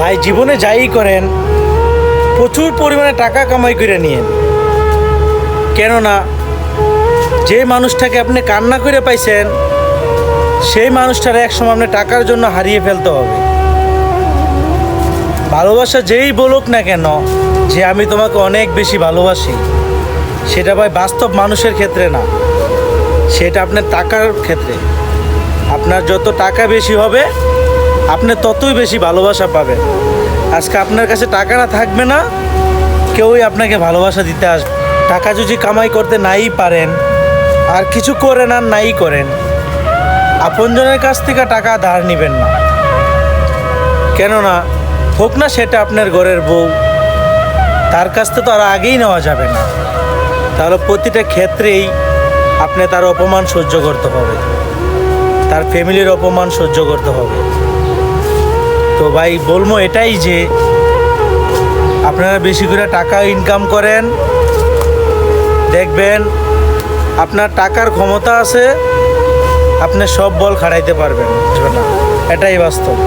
ভাই জীবনে যাই করেন প্রচুর পরিমাণে টাকা কামাই করে নিয়েন, কেননা যে মানুষটাকে আপনি কান্না করে পাইছেন সেই মানুষটার একসময় আপনি টাকার জন্য হারিয়ে ফেলতে হবে। ভালোবাসা যেই বলুক না কেন যে আমি তোমাকে অনেক বেশি ভালোবাসি, সেটা ভাই বাস্তব মানুষের ক্ষেত্রে না, সেটা আপনার টাকার ক্ষেত্রে। আপনার যত টাকা বেশি হবে আপনি ততই বেশি ভালোবাসা পাবেন। আজকে আপনার কাছে টাকাটা থাকবে না, কেউই আপনাকে ভালোবাসা দিতে আসবে। টাকা যদি কামাই করতে নাই পারেন আর কিছু করেন আর নাই করেন, আপনজনের কাছ থেকে টাকা ধার নেবেন না, কেননা হোক না সেটা আপনার ঘরের বউ, তার কাছ থেকে তো আর আগেই নেওয়া যাবে না। তাহলে প্রতিটা ক্ষেত্রেই আপনি তার অপমান সহ্য করতে হবে, তার ফ্যামিলির অপমান সহ্য করতে হবে। তো ভাই বলবো এটাই যে আপনারা বেশি করে টাকা ইনকাম করেন, দেখবেন আপনার টাকার ক্ষমতা আছে, আপনি সব বল খাটাইতে পারবেন, এটাই বাস্তব।